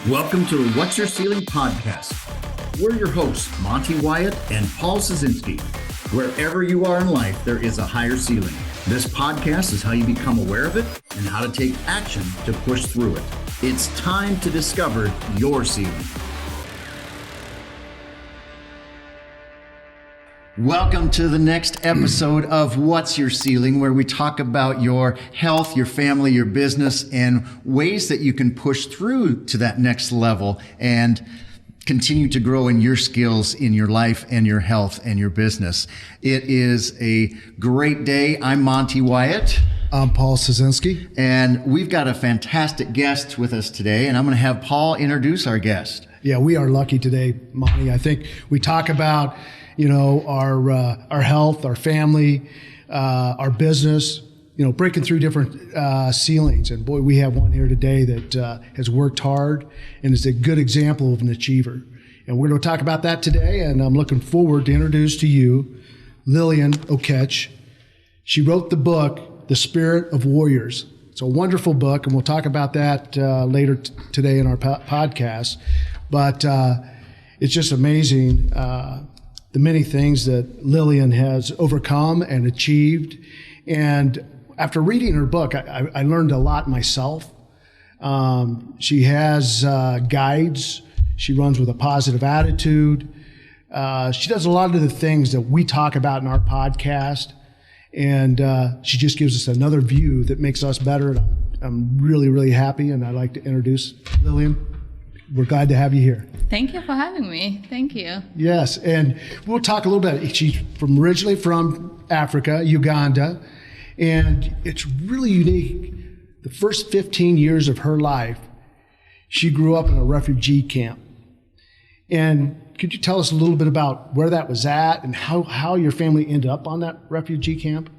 Welcome to the What's Your Ceiling podcast. We're your hosts, Monte, Wyatt, and Paul Scieszinski. Wherever you are in life, there is a higher ceiling. This podcast is how you become aware of it and how to take action to push through it. It's time to discover your ceiling. Welcome to the next episode of What's Your Ceiling, where we talk about your health, your family, your business, and ways that you can push through to that next level and continue to grow in your skills in your life and your health and your business. It is a great day. I'm Monte Wyatt. I'm Paul Scieszinski. And we've got a fantastic guest with us today, and I'm going to have Paul introduce our guest. Yeah, we are lucky today, Monte. I think we talk about our health, our family, our business, breaking through different ceilings. And boy, we have one here today that has worked hard and is a good example of an achiever. And we're going to talk about that today. And I'm looking forward to introduce to you Lilian Okech. She wrote the book, The Spirit of Warriors. It's a wonderful book, and we'll talk about that later today in our podcast. But it's just amazing the many things that Lilian has overcome and achieved. And after reading her book, I learned a lot myself. She has guides. She runs with a positive attitude. She does a lot of the things that we talk about in our podcast. And she just gives us another view that makes us better. And I'm really, really happy. And I'd like to introduce Lilian. We're glad to have you here. Thank you for having me. Thank you. Yes, and we'll talk a little bit. She's originally from Africa, Uganda, and it's really unique. The first 15 years of her life, she grew up in a refugee camp. And could you tell us a little bit about where that was at and how your family ended up on that refugee camp?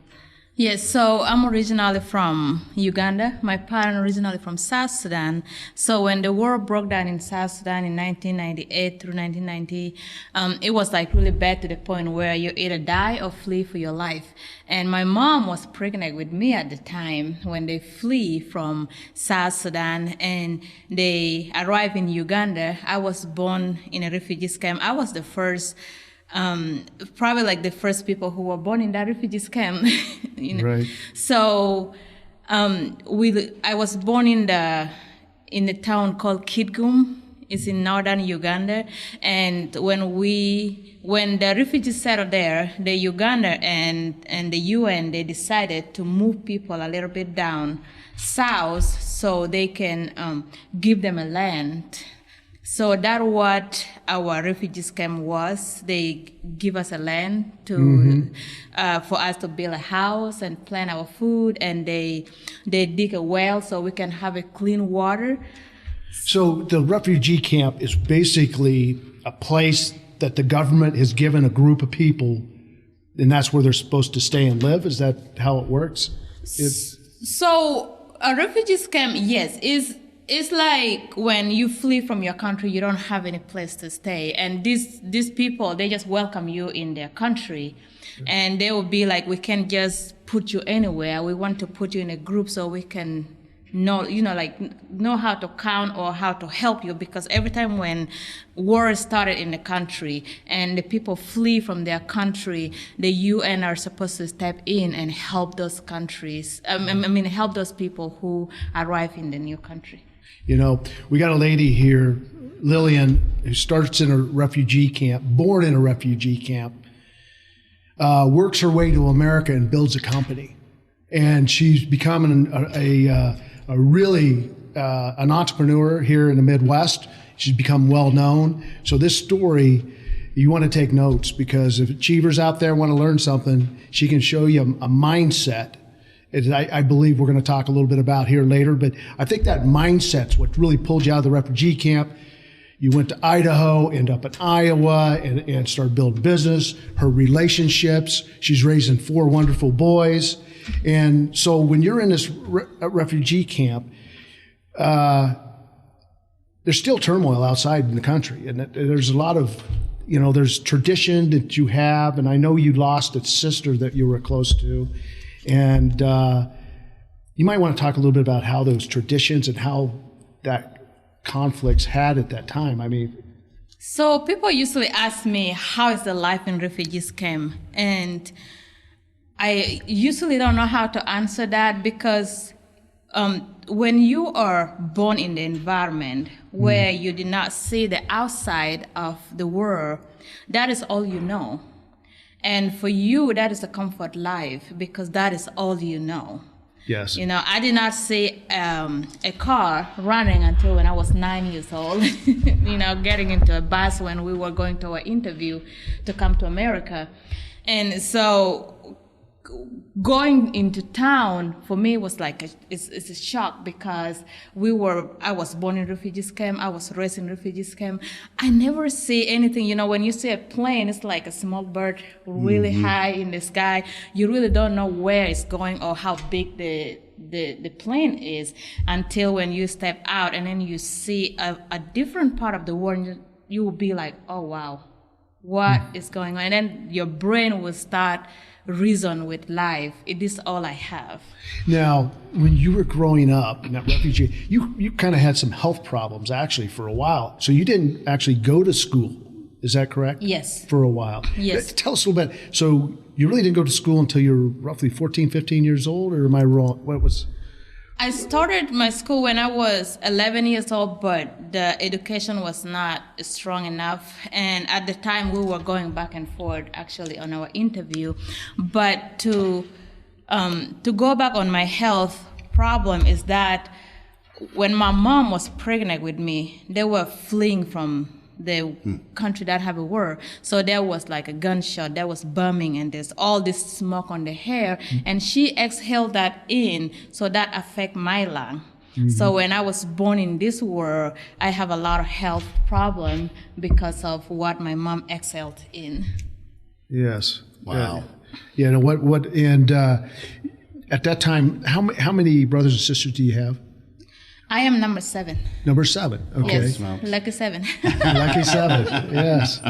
Yes, so I'm originally from Uganda. My parents originally from South Sudan. So when the war broke down in South Sudan in 1998 through 1990, it was like really bad to the point where you either die or flee for your life. And my mom was pregnant with me at the time when they flee from South Sudan and they arrived in Uganda. I was born in a refugee camp. I was the first probably like the first people who were born in that refugee camp. Right. So I was born in the town called Kitgum. It's in northern Uganda. And when the refugees settled there, the Uganda and the UN, they decided to move people a little bit down south so they can give them a land. So that's what our refugees camp was. They give us a land to for us to build a house and plant our food, and they dig a well so we can have a clean water. So the refugee camp is basically a place that the government has given a group of people, and that's where they're supposed to stay and live? Is that how it works? So a refugees camp, yes, It's like when you flee from your country, you don't have any place to stay. And these people, they just welcome you in their country. And they will be like, we can't just put you anywhere. We want to put you in a group so we can know how to count or how to help you. Because every time when war started in the country and the people flee from their country, the UN are supposed to step in and help those countries. Help those people who arrive in the new country. We got a lady here, Lilian, who starts in a refugee camp, born in a refugee camp, works her way to America and builds a company. And she's becoming an entrepreneur here in the Midwest. She's become well known. So this story, you want to take notes, because if achievers out there want to learn something, she can show you a mindset. I believe we're going to talk a little bit about here later, but I think that mindset's what really pulled you out of the refugee camp. You went to Idaho, end up in Iowa, and started building business. Her relationships, she's raising 4 wonderful boys. And so when you're in this refugee camp, there's still turmoil outside in the country. And there's a lot of, there's tradition that you have. And I know you lost a sister that you were close to. And you might want to talk a little bit about how those traditions and how that conflicts had at that time? I mean, So people usually ask me, how is the life in refugees camp? And I usually don't know how to answer that because when you are born in the environment where you did not see the outside of the world, that is all you know. And for you, that is a comfort life because that is all you know. yes. You know, I did not see a car running until when I was 9 years old, you know, getting into a bus when we were going to our interview to come to America. And so going into town for me was like it's a shock because I was born in refugees camp, I was raised in refugees camp. I never see anything, you know, when you see a plane, it's like a small bird really high in the sky. You really don't know where it's going or how big the plane is until when you step out and then you see a different part of the world. You will be like, oh wow, what is going on? And then your brain will start reason with life. It is all I have. Now, when you were growing up in that refugee, you kind of had some health problems actually for a while. So you didn't actually go to school. Is that correct? Yes. For a while. Yes. Tell us a little bit. So you really didn't go to school until you were roughly 14, 15 years old, or am I wrong? What was... I started my school when I was 11 years old, but the education was not strong enough. And at the time, we were going back and forth actually on our interview. But to go back on my health problem is that when my mom was pregnant with me, they were fleeing from the country that have a war. So there was like a gunshot, there was bombing, and there's all this smoke on the hair, and she exhaled that in, so that affect my lung. So when I was born in this world, I have a lot of health problem because of what my mom exhaled in. Yes. Wow. Yeah. What? And at that time, how many brothers and sisters do you have? I am number 7. Number 7. Okay. Yes, lucky 7. Lucky 7. Yes.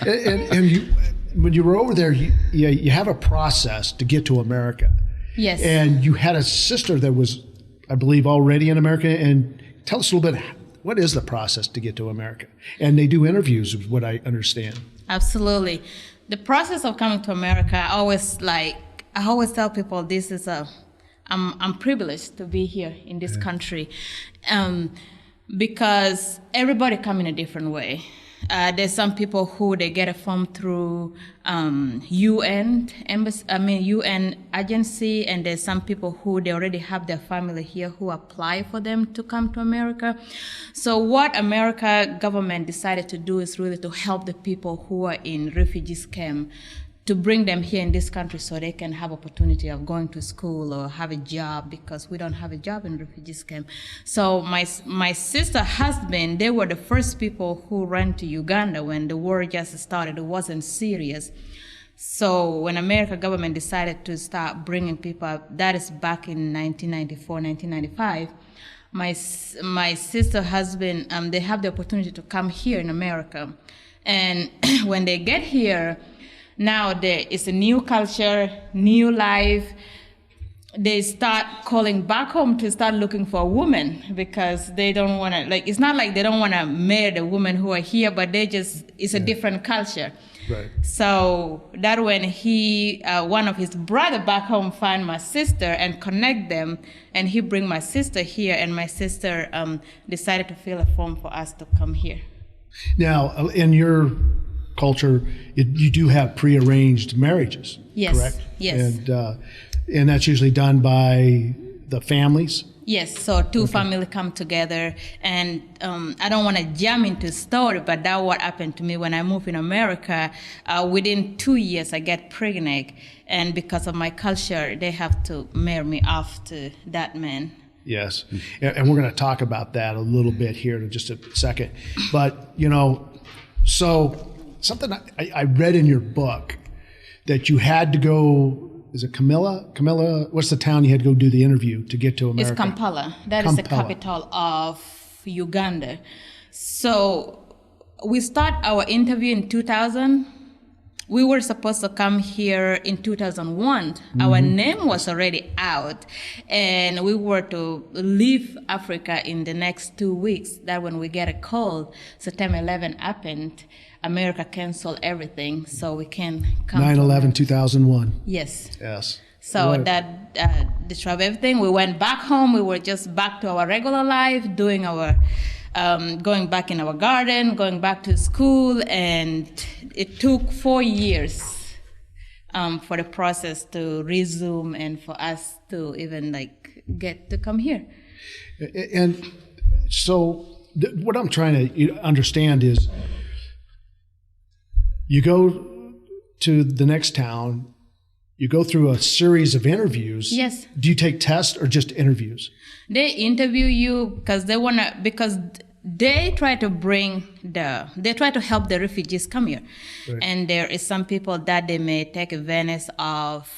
And you, when you were over there, you have a process to get to America. Yes. And you had a sister that was, I believe, already in America. And tell us a little bit, what is the process to get to America? And they do interviews, is what I understand. Absolutely. The process of coming to America, I always tell people this is I'm privileged to be here in this country because everybody come in a different way. There's some people who they get a form through UN agency, and there's some people who they already have their family here who apply for them to come to America. So what America government decided to do is really to help the people who are in refugees camp, to bring them here in this country so they can have opportunity of going to school or have a job, because we don't have a job in refugees camp. So my sister husband, they were the first people who ran to Uganda when the war just started. It wasn't serious. So when American government decided to start bringing people up, that is back in 1994, 1995, my sister husband, they have the opportunity to come here in America. And when they get here, now there is a new culture, new life. They start calling back home to start looking for a woman because they don't want to, it's not like they don't want to marry the women who are here, but it's a different culture. Right. So that when one of his brother back home find my sister and connect them, and he bring my sister here, and my sister decided to fill a form for us to come here. Now, in your culture, you do have prearranged marriages, yes, correct? Yes. And that's usually done by the families? Yes, so two families come together, and I don't want to jump into the story, but that's what happened to me when I moved in America. Within 2 years, I get pregnant, and because of my culture, they have to marry me off to that man. Yes, and we're going to talk about that a little bit here in just a second. But, so something I read in your book that you had to go, is it Camilla? What's the town you had to go do the interview to get to America? It's Kampala. That is the capital of Uganda. So we start our interview in 2000. we were supposed to come here in 2001. Our name was already out, and we were to leave Africa in the next 2 weeks. That when we get a call, September 11 happened. America canceled everything, so we can come. 9/11, 2001. Yes. Yes. So that destroyed everything. We went back home. We were just back to our regular life, doing our, going back in our garden, going back to school, and it took 4 years for the process to resume and for us to even get to come here. And so what I'm trying to understand is you go to the next town, you go through a series of interviews. Yes. Do you take tests or just interviews? They interview you because they try to help the refugees come here. Right. And there is some people that they may take advantage of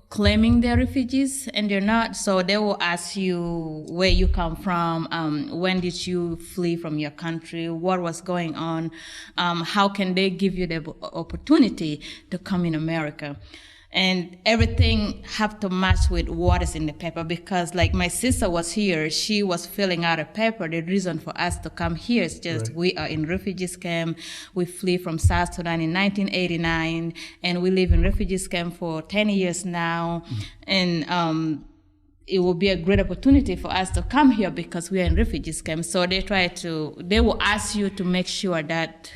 claiming they're refugees and they're not. So they will ask you where you come from, when did you flee from your country, what was going on, how can they give you the opportunity to come in America. And everything have to match with what is in the paper, because like my sister was here, she was filling out a paper. The reason for us to come here is just Right. we are in refugees camp. We flee from South Sudan in 1989, and we live in refugees camp for 10 years now. And it will be a great opportunity for us to come here because we are in refugees camp. So they will ask you to make sure that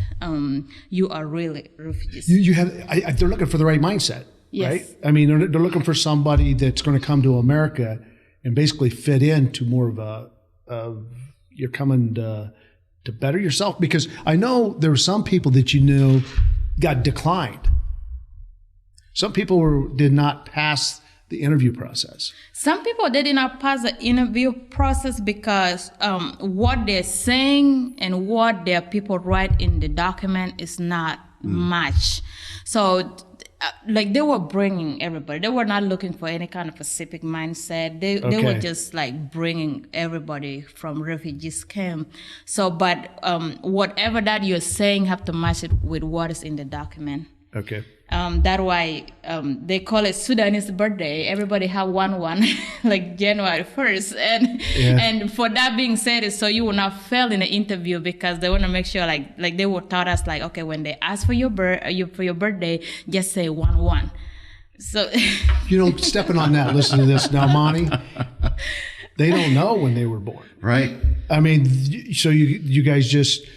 you are really refugees. They're looking for the right mindset. Yes. Right? I mean, they're looking for somebody that's going to come to America and basically fit into more of you're coming to better yourself. Because I know there were some people that you knew got declined. Some people did not pass the interview process. Some people, they did not pass the interview process because what they're saying and what their people write in the document is not match. So they were bringing everybody. They were not looking for any kind of specific mindset. They were just bringing everybody from refugees camp. So, but whatever that you're saying have to match it with what is in the document. Okay. That's why they call it Sudanese birthday. Everybody have one like January 1st. And for that being said, is so you will not fail in the interview, because they want to make sure like they will taught us okay, when they ask for your birthday, just say 1-1. So stepping on that, listen to this now, Monte. They don't know when they were born. Right. I mean, so you guys just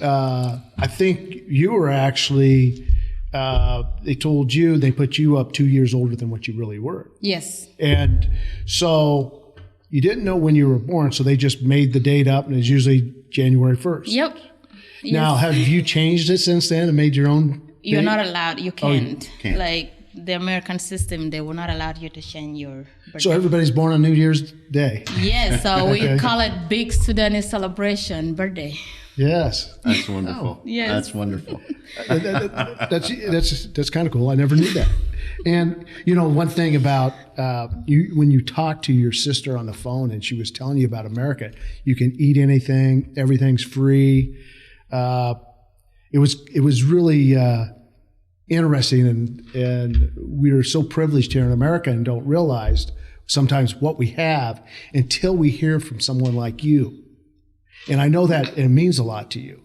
I think you were actually they told you, they put you up 2 years older than what you really were. Yes. And so you didn't know when you were born, so they just made the date up, and it's usually January 1st. Yep. Now, have you changed it since then and made your own You're date? not allowed. You can't. you can't. Like the American system, they will not allow you to change your birthday. So everybody's born on New Year's Day. Yes, so we Okay. call it Big Sudanese Celebration birthday. Yes. That's wonderful. Yes. That's wonderful. That's kind of cool. I never knew that. And one thing about you, when you talk to your sister on the phone and she was telling you about America, you can eat anything, everything's free. It was really interesting, and we are so privileged here in America and don't realize sometimes what we have until we hear from someone like you. And I know that it means a lot to you.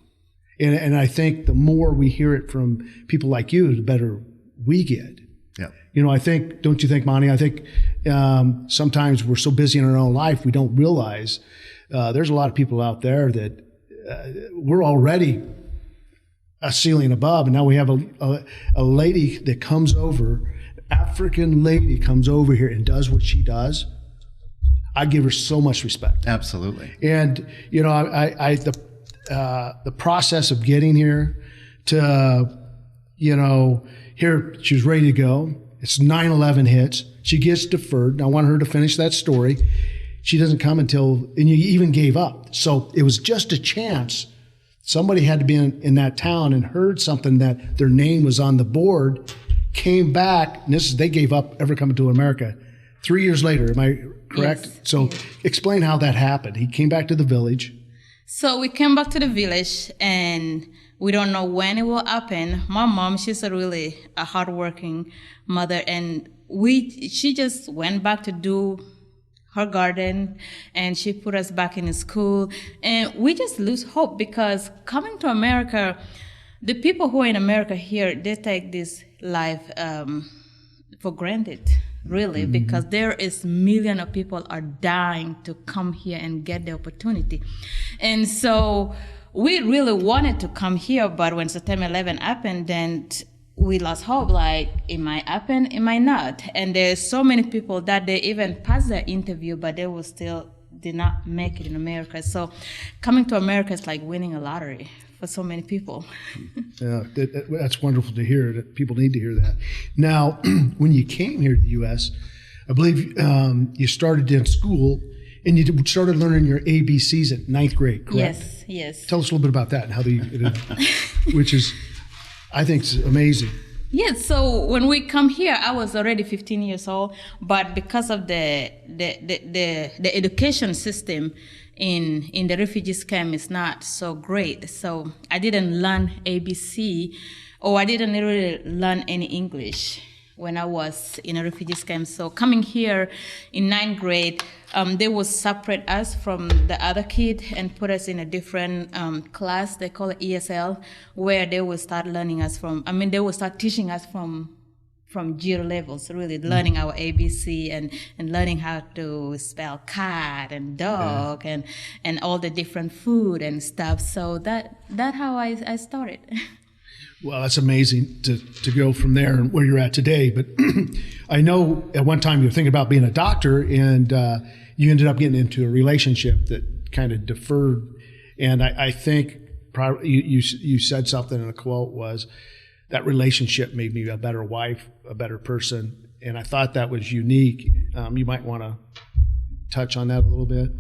And I think the more we hear it from people like you, the better we get. Yeah. I think, don't you think, Monte? I think sometimes we're so busy in our own life, we don't realize there's a lot of people out there that we're already a ceiling above. And now we have a lady that comes over, African lady comes over here and does what she does. I give her so much respect. Absolutely. And the process of getting here to here she was ready to go. It's 9/11 hits. She gets deferred. And I want her to finish that story. She doesn't come until, and you even gave up. So it was just a chance. Somebody had to be in that town and heard something that their name was on the board, came back, and they gave up ever coming to America. 3 years later, am I correct? Yes. So explain how that happened. He came back to the village. So we came back to the village, and we don't know when it will happen. My mom, she's a hardworking mother, and she just went back to do her garden, and she put us back in school, and we just lose hope because coming to America, the people who are in America here, they take this life for granted, really, because there is millions of people are dying to come here and get the opportunity. And so we really wanted to come here, but when September 11 happened, then we lost hope, like it might happen, it might not. And there's so many people that they even passed their interview, but they will still did not make it in America. So coming to America is like winning a lottery for so many people. Yeah, that's wonderful to hear. That people need to hear that. Now, when you came here to the U.S., I believe you started in school and you started learning your ABCs at 9th grade, correct? Yes. Tell us a little bit about that and how which is, I think, is amazing. Yes, so when we come here, I was already 15 years old, but because of the education system in the refugees camp is not so great, so I didn't learn ABC, or I didn't really learn any English when I was in a refugees camp. So coming here in 9th grade, they will separate us from the other kid and put us in a different class. They call it ESL, where they will start learning us they will start teaching us from 0 levels, really learning our ABC and learning how to spell cat and dog and all the different food and stuff. So that how I started. Well, that's amazing to go from there and where you're at today. But I know at one time you were thinking about being a doctor, and you ended up getting into a relationship that kind of deferred. And I think probably you said something in a quote was, that relationship made me a better wife, a better person. And I thought that was unique. You might want to touch on that a little bit.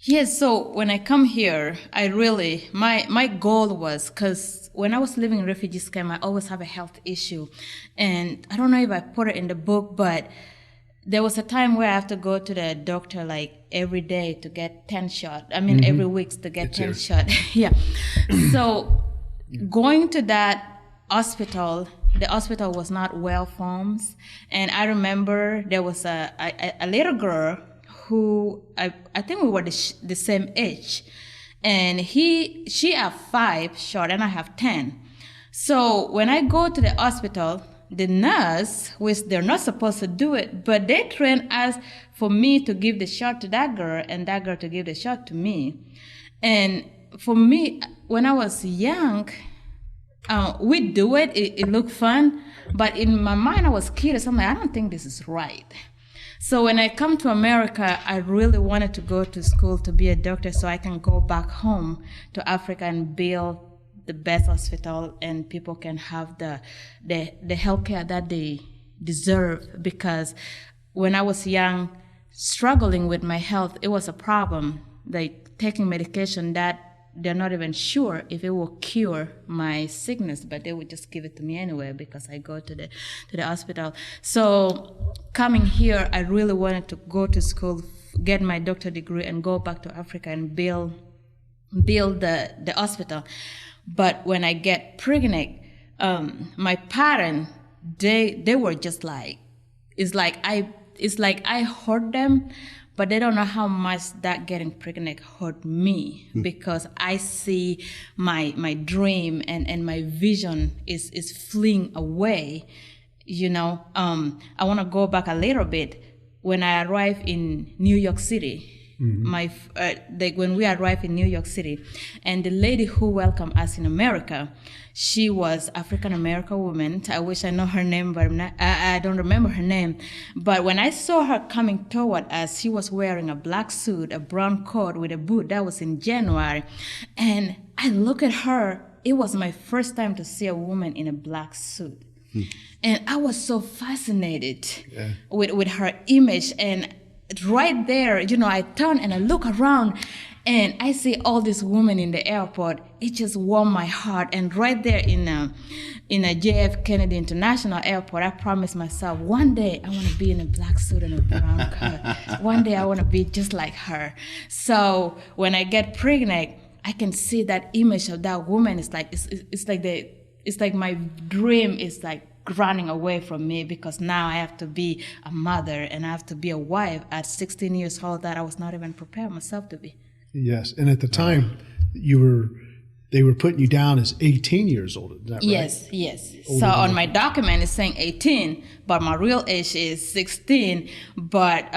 Yes, so when I come here, I really, my goal was, because when I was living in refugees camp, I always have a health issue. And I don't know if I put it in the book, but there was a time where I have to go to the doctor like every day to get 10 shots. Every week to get 10 shots. Yeah. So going to that hospital, the hospital was not well formed. And I remember there was a little girl who I think we were the same age, and she have 5 shots and I have 10. So when I go to the hospital, the nurse, which they're not supposed to do it, but they train us for me to give the shot to that girl and that girl to give the shot to me. And for me, when I was young, we do it. It looked fun, but in my mind I was curious. I'm like, I don't think this is right. So when I come to America, I really wanted to go to school to be a doctor so I can go back home to Africa and build the best hospital and people can have the healthcare that they deserve. Because when I was young, struggling with my health, it was a problem. Like taking medication that they're not even sure if it will cure my sickness, but they would just give it to me anyway because I go to the hospital. So coming here, I really wanted to go to school, get my doctorate degree, and go back to Africa and build the hospital. But when I get pregnant, my parents, they were just like, it's like I hurt them, but they don't know how much that getting pregnant hurt me because I see my dream and my vision is fleeing away. I want to go back a little bit. When I arrived in New York City, when we arrived in New York City, and the lady who welcomed us in America, she was African-American woman. I wish I know her name, but I don't remember her name. But when I saw her coming toward us, she was wearing a black suit, a brown coat with a boot. That was in January. And I look at her. It was my first time to see a woman in a black suit. And I was so fascinated with her image. And right there, I turn and I look around and I see all these women in the airport. It just warmed my heart. And right there in a JF Kennedy International Airport, I promised myself, one day I want to be in a black suit and a brown coat. One day I want to be just like her. So when I get pregnant, I can see that image of that woman. It's like my dream is like running away from me, because now I have to be a mother and I have to be a wife at 16 years old that I was not even prepared myself to be. Yes, and at the time they were putting you down as 18 years old. Is that right? Yes. So on my document it's saying 18, but my real age is 16. But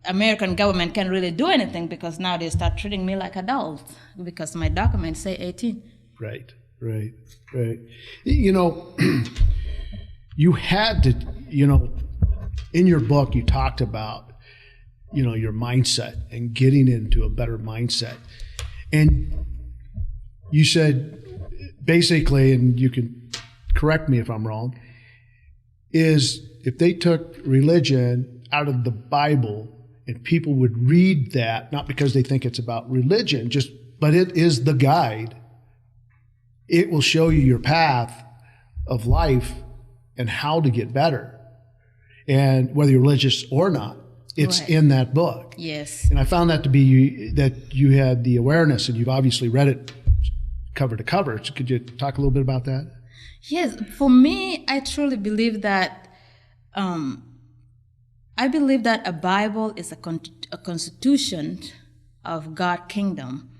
American government can't really do anything, because now they start treating me like adults because my documents say 18. Right. You know, you had to, you know, in your book you talked about, you know, your mindset and getting into a better mindset. And you said basically, and you can correct me if I'm wrong, is if they took religion out of the Bible and people would read that, not because they think it's about religion, but it is the guide, it will show you your path of life and how to get better. And whether you're religious or not, it's right in that book. Yes. And I found that to be that you had the awareness, and you've obviously read it cover to cover. So could you talk a little bit about that? Yes. For me, I truly believe that a Bible is a constitution of God's kingdom.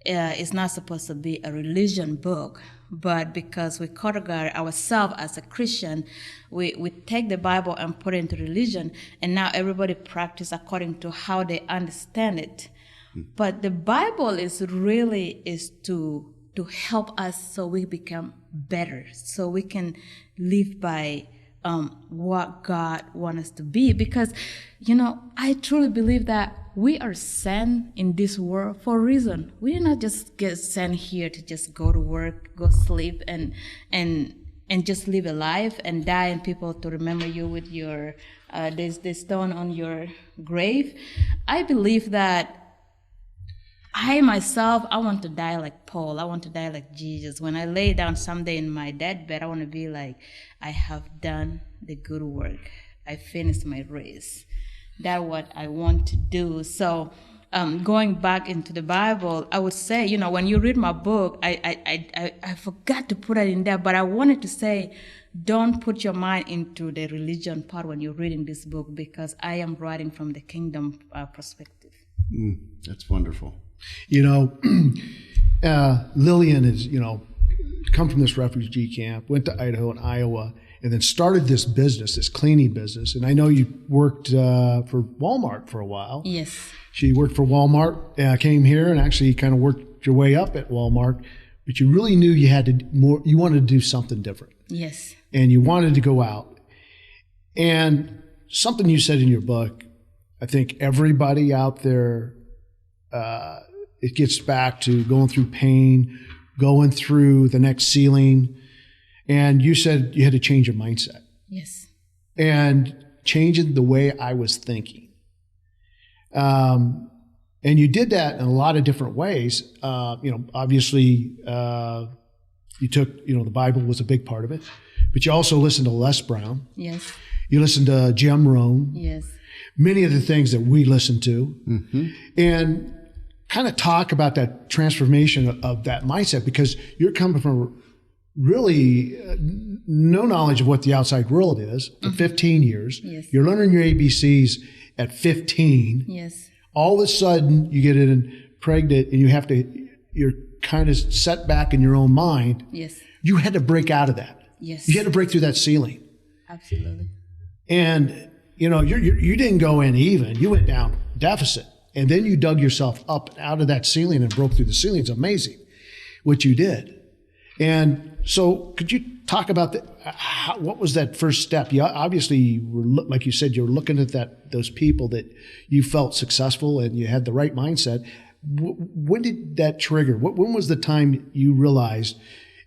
It's not supposed to be a religion book, but because we categorize ourselves as a Christian, we take the Bible and put it into religion, and now everybody practice according to how they understand it. But the Bible is to help us so we become better, so we can live by what God wants us to be. Because, you know, I truly believe that we are sent in this world for a reason. We did not just get sent here to just go to work, go sleep, and just live a life and die, and people to remember you with your the stone on your grave. I believe that I myself, I want to die like Paul. I want to die like Jesus. When I lay down someday in my deathbed, I want to be like, I have done the good work. I finished my race. That's what I want to do. So going back into the Bible, I would say, you know, when you read my book, I forgot to put it in there, but I wanted to say, don't put your mind into the religion part when you're reading this book, because I am writing from the kingdom perspective. That's wonderful. You know, Lilian is, you know, come from this refugee camp, went to Idaho and Iowa, and then started this business, this cleaning business. And I know you worked for Walmart for a while. Yes. She worked for Walmart, came here and actually kind of worked your way up at Walmart, but you really knew you wanted to do something different. Yes. And you wanted to go out. And something you said in your book, I think everybody out there, it gets back to going through pain, going through the next ceiling. And you said you had to change your mindset. Yes. And changing the way I was thinking. And you did that in a lot of different ways. You know, obviously, you took, you know, the Bible was a big part of it, but you also listened to Les Brown. Yes. You listened to Jim Rohn. Yes. Many of the things that we listen to. Mm-hmm. And kind of talk about that transformation of that mindset, because you're coming from really no knowledge of what the outside world is for 15 years. Yes. You're learning your ABCs at 15. Yes. All of a sudden you get pregnant and you're kind of set back in your own mind. Yes. You had to break out of that. Yes. You had to break through that ceiling. Absolutely. And, you know, you didn't go in even. You went down deficit. And then you dug yourself up out of that ceiling and broke through the ceiling. It's amazing what you did. And so could you talk about what was that first step? You obviously were, like you said, you were looking at those people that you felt successful and you had the right mindset. When did that trigger? When was the time you realized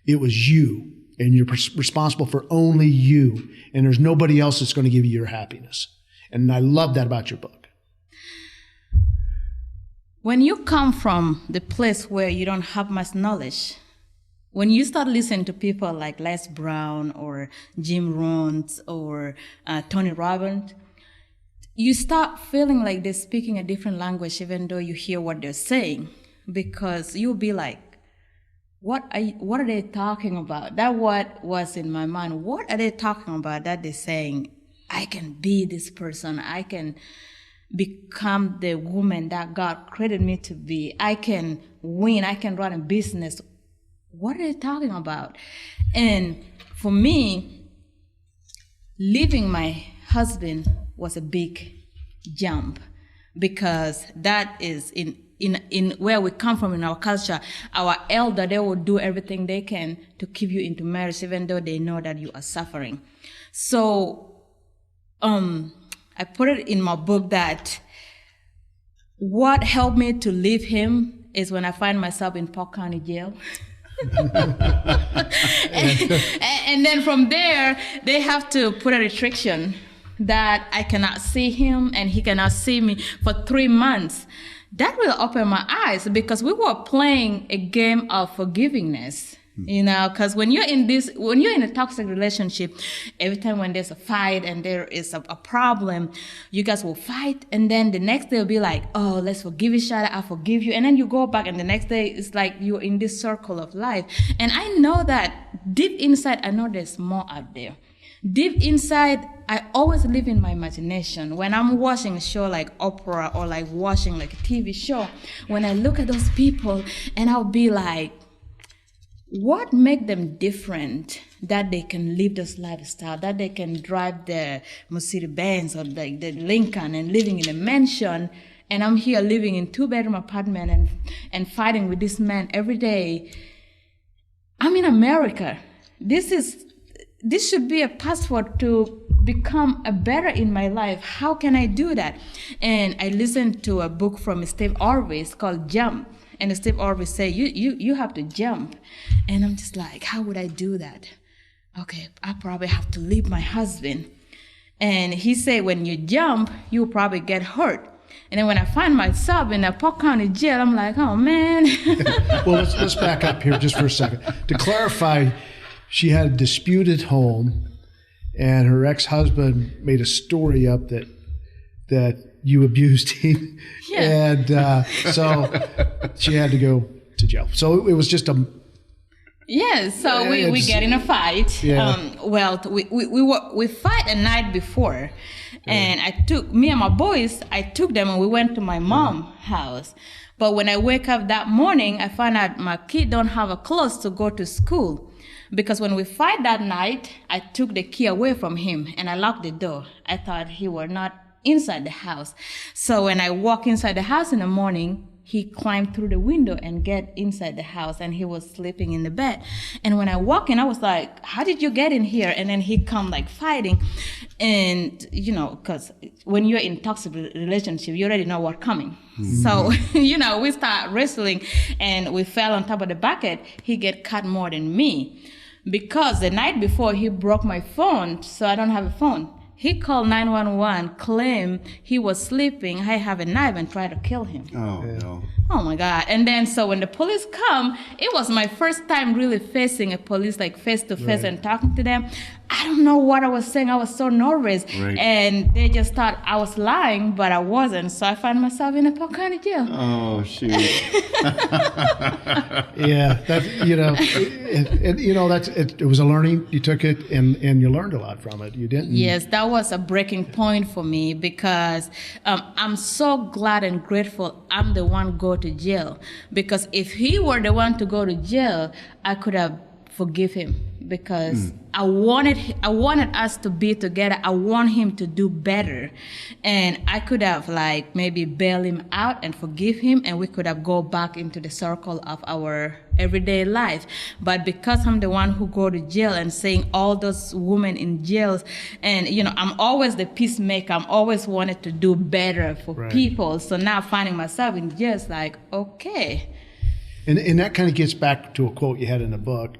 it was you and you're responsible for only you and there's nobody else that's going to give you your happiness? And I love that about your book. When you come from the place where you don't have much knowledge, when you start listening to people like Les Brown or Jim Rohn or Tony Robbins, you start feeling like they're speaking a different language even though you hear what they're saying. because you'll be like, what are they talking about? That what was in my mind. What are they talking about that they're saying, I can be this person, I can become the woman that God created me to be, I can win, I can run a business. What are they talking about? And for me, leaving my husband was a big jump, because that is in where we come from in our culture. Our elder, they will do everything they can to keep you into marriage, even though they know that you are suffering. So I put it in my book that what helped me to leave him is when I find myself in Polk County Jail. and then from there, they have to put a restriction that I cannot see him and he cannot see me for 3 months. That will open my eyes, because we were playing a game of forgivingness. Because when you're in a toxic relationship, every time when there's a fight and there is a problem, you guys will fight, and then the next day will be like, oh, let's forgive each other, I forgive you, and then you go back, and the next day it's like you're in this circle of life. And I know that deep inside, I know there's more out there. Deep inside, I always live in my imagination. When I'm watching a show like opera or like watching like a TV show, when I look at those people, and I'll be like, what make them different that they can live this lifestyle, that they can drive the Mercedes-Benz or the Lincoln and living in a mansion, and I'm here living in 2-bedroom apartment and fighting with this man every day. I'm in America. This should be a passport to become a better in my life. How can I do that? And I listened to a book from Steve Harvey called Jump. And Steve always say, you have to jump. And I'm just like, how would I do that? Okay, I probably have to leave my husband. And he said, when you jump, you'll probably get hurt. And then when I find myself in a Polk County jail, I'm like, oh man. Well, let's back up here just for a second. To clarify, she had a disputed home, and her ex-husband made a story up that you abused him. Yeah. And so she had to go to jail. So it was just a... Yeah, so we get in a fight. Yeah. We fight a night before. And me and my boys, I took them and we went to my mom's house. But when I wake up that morning, I find out my kid don't have a clothes to go to school. Because when we fight that night, I took the key away from him and I locked the door. I thought he were not inside the house. So when I walk inside the house in the morning, he climbed through the window and get inside the house, and he was sleeping in the bed. And when I walk in, I was like, how did you get in here? And then he come like fighting. And, because when you're in toxic relationship, you already know what's coming. Mm-hmm. So, we start wrestling and we fell on top of the bucket. He get cut more than me because the night before he broke my phone, so I don't have a phone. He called 911, claimed he was sleeping. I have a knife and tried to kill him. Oh, no. Oh, my God. And then so when the police come, it was my first time really facing a police, like face-to-face and talking to them. I don't know what I was saying. I was so nervous. Right. And they just thought I was lying, but I wasn't. So I found myself in a Polk County jail. Oh, shoot. Yeah, it was a learning. You took it and you learned a lot from it. You didn't. Yes, that was a breaking point for me because I'm so glad and grateful I'm the one go to jail. Because if he were the one to go to jail, I could have forgive him because I wanted us to be together. I want him to do better. And I could have maybe bail him out and forgive him, and we could have go back into the circle of our everyday life. But because I'm the one who go to jail and seeing all those women in jails, and I'm always the peacemaker. I'm always wanted to do better for people. So now finding myself in jail is like, okay. And that kind of gets back to a quote you had in the book,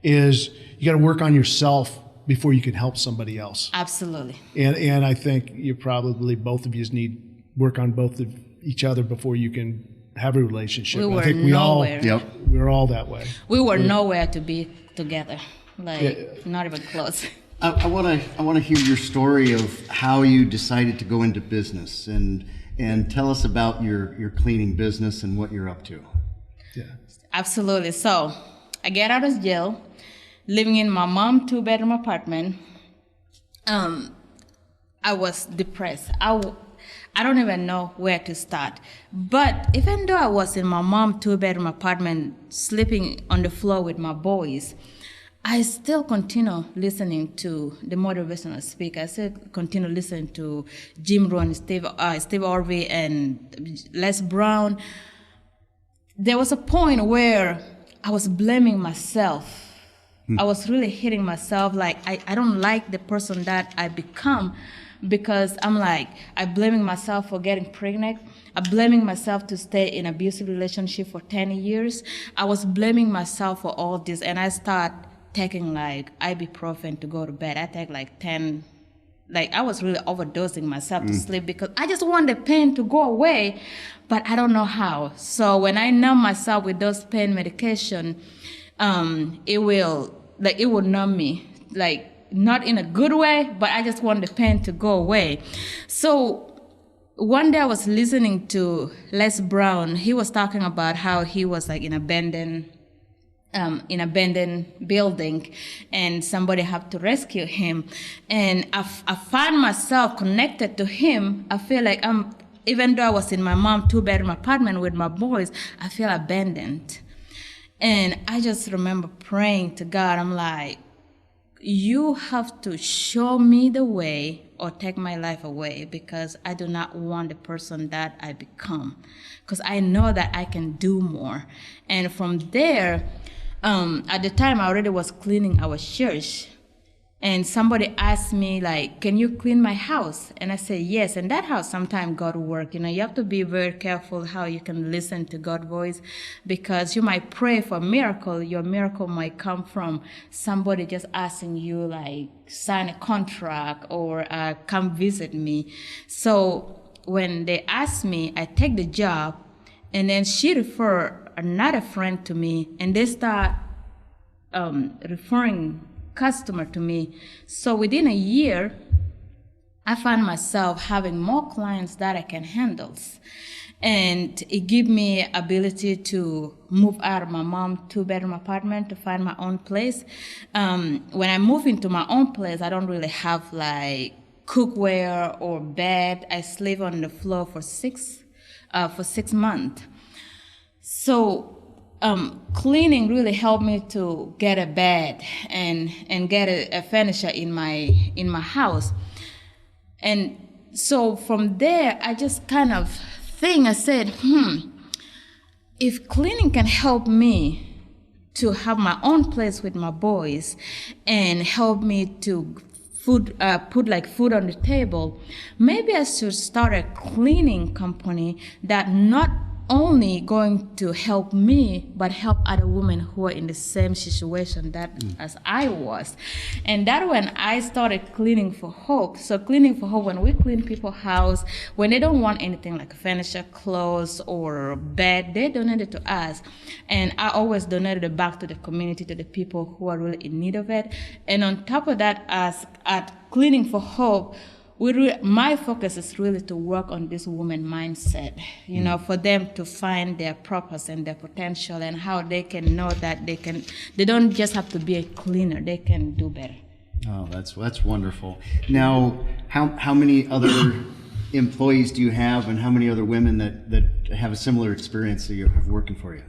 is you got to work on yourself before you can help somebody else. Absolutely. And I think you probably, both of you need work on both of each other before you can have a relationship. We were I think nowhere. We're all that way. We were nowhere to be together, not even close. I want to hear your story of how you decided to go into business and tell us about your cleaning business and what you're up to. Yeah. Absolutely. So I get out of jail, living in my mom's 2-bedroom apartment. I was depressed. I don't even know where to start. But even though I was in my mom's 2-bedroom apartment, sleeping on the floor with my boys, I still continue listening to the motivational speaker. I still continue listening to Jim Rohn, Steve Harvey, and Les Brown. There was a point where I was blaming myself. I was really hitting myself, like I don't like the person that I become, because I'm blaming myself for getting pregnant. I'm blaming myself to stay in an abusive relationship for 10 years. I was blaming myself for all this, and I start taking ibuprofen to go to bed. I take 10, I was really overdosing myself to sleep because I just want the pain to go away, but I don't know how. So when I numb myself with those pain medication, it will numb me, not in a good way, but I just want the pain to go away. So one day I was listening to Les Brown. He was talking about how he was in abandoned building, and somebody had to rescue him. And I find myself connected to him. I feel like even though I was in my mom's 2-bedroom apartment with my boys, I feel abandoned. And I just remember praying to God. I'm like, you have to show me the way or take my life away, because I do not want the person that I become, because I know that I can do more. And from there, at the time I already was cleaning our church, and somebody asked me can you clean my house? And I said yes. And that house sometimes God work. You have to be very careful how you can listen to God's voice, because you might pray for a miracle. Your miracle might come from somebody just asking you sign a contract or come visit me. So when they asked me, I take the job, and then she referred another friend to me, and they start referring customer to me. So within a year, I found myself having more clients that I can handle. And it gave me ability to move out of my mom's 2-bedroom apartment to find my own place. When I move into my own place, I don't really have cookware or bed. I sleep on the floor for 6 months. So cleaning really helped me to get a bed and get a furniture in my house. And so from there, I just kind of think, I said, if cleaning can help me to have my own place with my boys and help me to put food on the table, maybe I should start a cleaning company that not only going to help me, but help other women who are in the same situation as I was. And that when I started Cleaning for Hope. So Cleaning for Hope, when we clean people's house, when they don't want anything like furniture, clothes, or bed, they donate it to us. And I always donated it back to the community, to the people who are really in need of it. And on top of that, at Cleaning for Hope, my focus is really to work on this woman mindset, for them to find their purpose and their potential, and how they can know that they don't just have to be a cleaner, they can do better. Oh, that's wonderful. Now, how many other employees do you have, and how many other women that have a similar experience that you have working for you?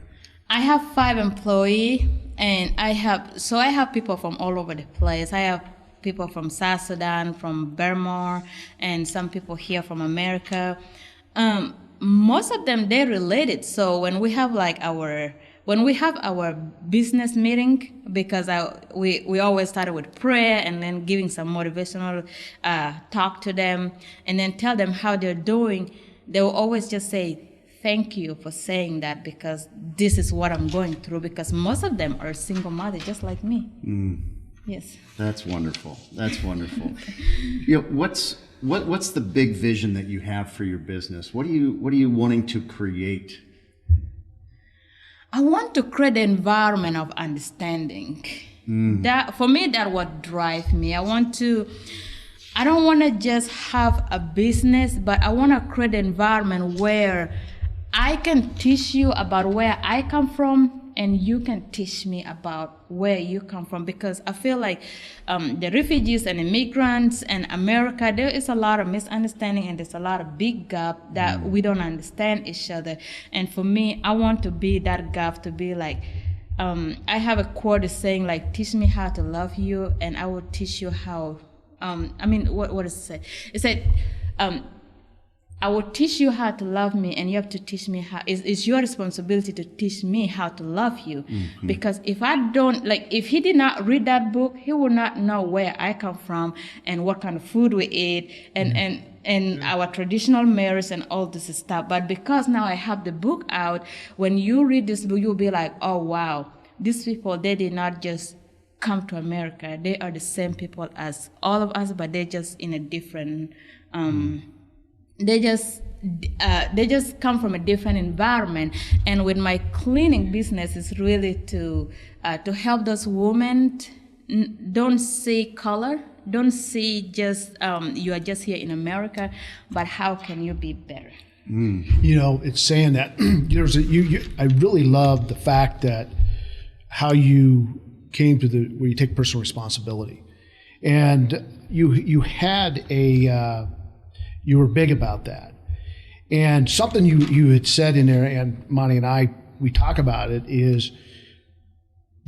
I have 5 employees, and I have people from all over the place. I have people from South Sudan, from Burma, and some people here from America. Most of them, they're related. So when we have our business meeting, because we always started with prayer and then giving some motivational talk to them, and then tell them how they're doing, they will always just say, thank you for saying that, because this is what I'm going through, because most of them are single mothers just like me. Yes. That's wonderful. That's wonderful. What's the big vision that you have for your business? What are you wanting to create? I want to create an environment of understanding. That for me, that's what drives me. I don't want to just have a business, but I want to create an environment where I can teach you about where I come from, and you can teach me about where you come from, because I feel like the refugees and immigrants and America, there is a lot of misunderstanding, and there's a lot of big gap that we don't understand each other. And for me, I want to be that gap, to be like, I have a quote is saying like, teach me how to love you, and I will teach you how, what does it say? It said, I will teach you how to love me, and you have to teach me how. It's your responsibility to teach me how to love you. Mm-hmm. Because if I don't, like, if he did not read that book, he would not know where I come from and what kind of food we eat and our traditional marriage and all this stuff. But because now I have the book out, when you read this book, you'll be like, oh, wow, these people, they did not just come to America. They are the same people as all of us, but they're just in a different, They just come from a different environment. And with my cleaning business, is really to help those women don't see color, don't see just you are just here in America, but how can you be better? You know, it's saying that I really love the fact that how you came to where you take personal responsibility, and you had a. You were big about that. And something you had said in there, and Monte and I, we talk about it, is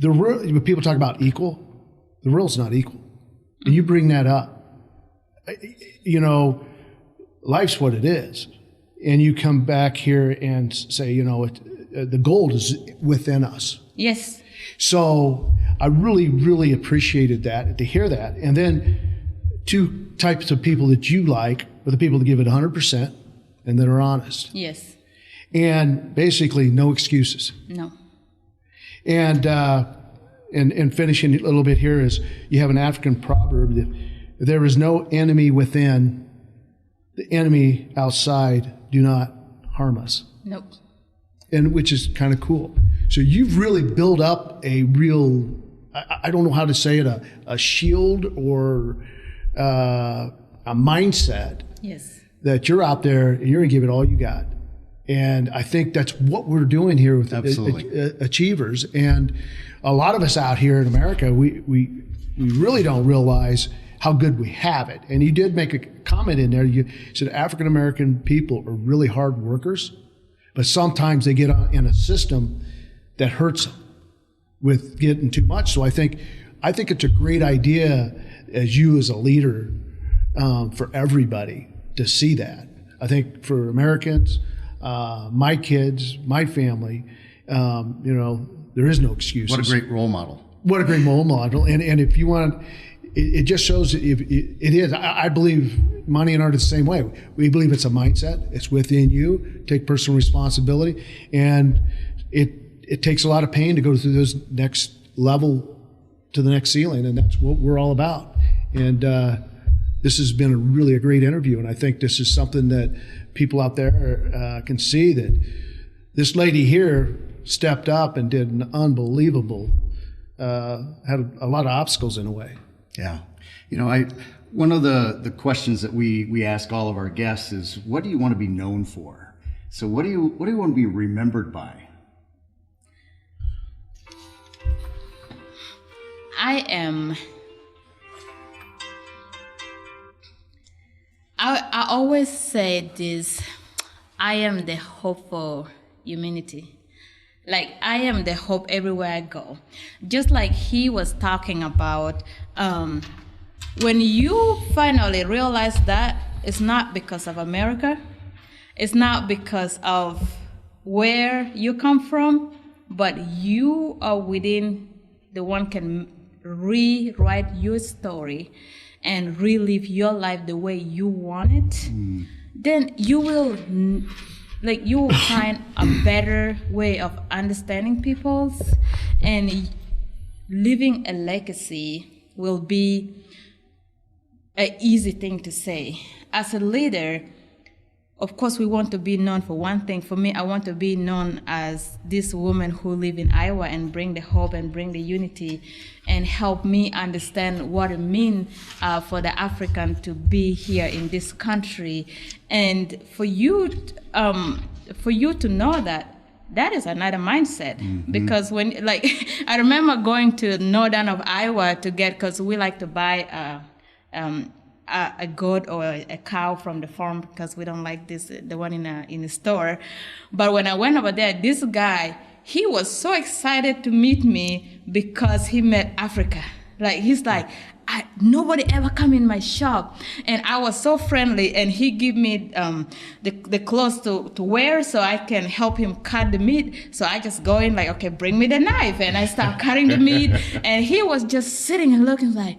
when people talk about equal, the world's not equal. And you bring that up. You know, life's what it is. And you come back here and say, you know, the gold is within us. Yes. So I really, really appreciated that, to hear that. And then two types of people that you like are the people that give it 100% and that are honest. Yes. And basically no excuses. No. And finishing a little bit here is, you have an African proverb that if there is no enemy within, the enemy outside do not harm us. Nope. And which is kind of cool. So you've really built up a real, I don't know how to say it, a shield or a mindset. Yes. That you're out there and you're going to give it all you got. And I think that's what we're doing here with Achievers. And a lot of us out here in America, we really don't realize how good we have it. And you did make a comment in there. You said African American people are really hard workers, but sometimes they get in a system that hurts them with getting too much. So I think it's a great idea as you as a leader for everybody to see that. I think for Americans, my kids, my family, you know, there is no excuses. What a great role model. What a great role model. And if you want, it just shows that it is. I believe Monte and Art are the same way. We believe it's a mindset. It's within you. Take personal responsibility. And it takes a lot of pain to go through those next level to the next ceiling. And that's what we're all about. And this has been a great interview. And I think this is something that people out there can see, that this lady here stepped up and did an unbelievable, had a lot of obstacles in a way. Yeah. You know, one of the questions that we ask all of our guests is, what do you want to be known for? So what do you want to be remembered by? I always say this, I am the hope for humanity. Like, I am the hope everywhere I go. Just like he was talking about, when you finally realize that it's not because of America, it's not because of where you come from, but you are within, the one can rewrite your story and relive your life the way you want it, then you will find a better way of understanding people, and leaving a legacy will be an easy thing to say. As a leader, of course, we want to be known for one thing. For me, I want to be known as this woman who live in Iowa and bring the hope and bring the unity and help me understand what it means for the African to be here in this country. And for you, for you to know that is another mindset. Because when, like, I remember going to northern of Iowa to get, because we like to buy a goat or a cow from the farm, because we don't like the one in the store. But when I went over there, this guy, he was so excited to meet me because he met Africa. Like, he's like, nobody ever come in my shop. And I was so friendly, and he gave me the clothes to wear so I can help him cut the meat. So I just go in like, okay, bring me the knife. And I start cutting the meat. And he was just sitting and looking like,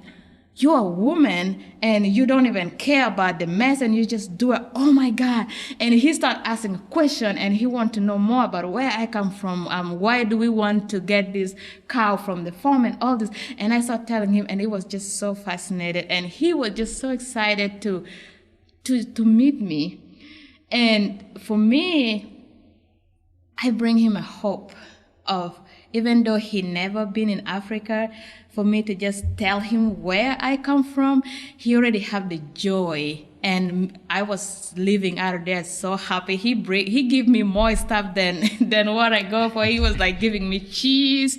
you're a woman and you don't even care about the mess and you just do it. Oh my God. And he started asking a question, and he wanted to know more about where I come from. Why do we want to get this cow from the farm and all this? And I started telling him, and he was just so fascinated. And he was just so excited to meet me. And for me, I bring him a hope of, even though he never been in Africa, for me to just tell him where I come from, he already have the joy. And I was living out of there so happy. He give me more stuff than what I go for. He was like giving me cheese,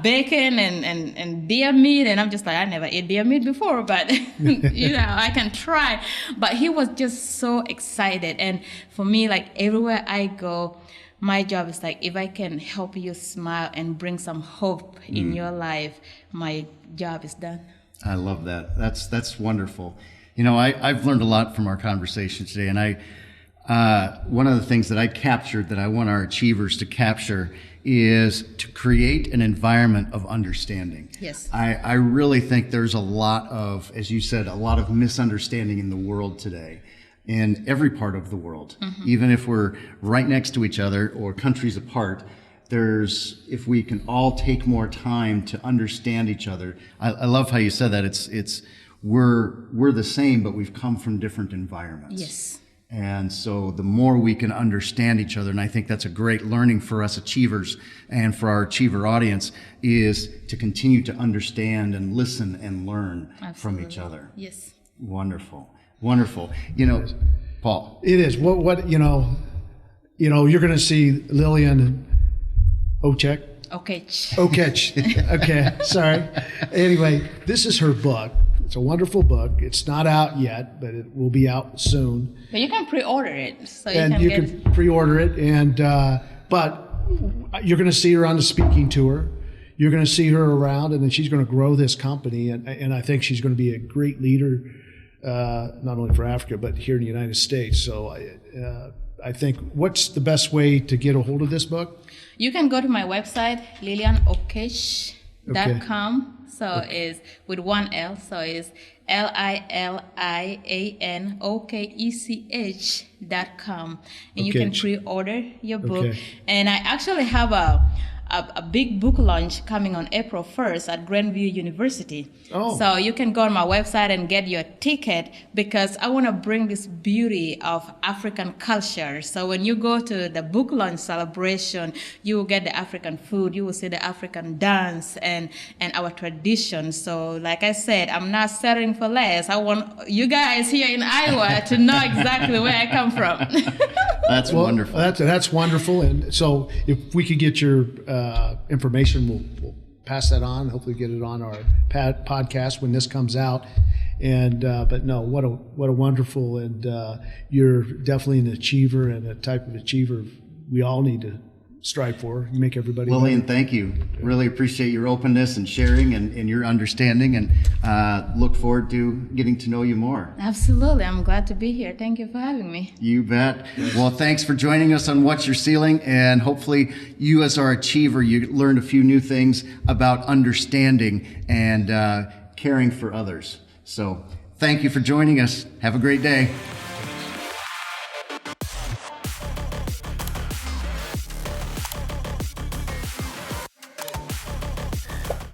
bacon, and deer meat. And I'm just like, I never ate deer meat before, but I can try. But he was just so excited. And for me, like, everywhere I go, my job is like, if I can help you smile and bring some hope in your life, my job is done. I love that. That's wonderful. I've learned a lot from our conversation today, and one of the things that I captured that I want our achievers to capture is to create an environment of understanding. Yes. I really think there's a lot of, as you said, a lot of misunderstanding in the world today. In every part of the world, even if we're right next to each other or countries apart, if we can all take more time to understand each other. I love how you said that. We're the same, but we've come from different environments. Yes. And so the more we can understand each other, and I think that's a great learning for us achievers and for our achiever audience, is to continue to understand and listen and learn from each other. Yes. Wonderful. Paul. It is. What you're going to see Lilian Okech. Okay, sorry. Anyway, this is her book. It's a wonderful book. It's not out yet, but it will be out soon. But you can pre-order it. So you can pre-order it. And but you're going to see her on the speaking tour. You're going to see her around, and then she's going to grow this company. And I think she's going to be a great leader, not only for Africa, but here in the United States. So I think, what's the best way to get a hold of this book? You can go to my website, lilianokech.com. So it's with one L. So it's LILIANOKECH.com. And you can pre-order your book. Okay. And I actually have a big book launch coming on April 1st at Grandview University. Oh. So you can go on my website and get your ticket, because I want to bring this beauty of African culture. So when you go to the book launch celebration, you will get the African food, you will see the African dance and our traditions. So like I said, I'm not settling for less. I want you guys here in Iowa to know exactly where I come from. That's wonderful. That's wonderful. And so if we could get your information, we'll pass that on. Hopefully get it on our podcast when this comes out. And but no, what a wonderful, and you're definitely an achiever, and a type of achiever we all need to strive for. Make everybody Lilian, better. thank you. Really appreciate your openness and sharing and your understanding, and look forward to getting to know you more. Absolutely. I'm glad to be here. Thank you for having me. You bet. Well, thanks for joining us on What's Your Ceiling, and hopefully you as our achiever, you learned a few new things about understanding and caring for others. So thank you for joining us. Have a great day.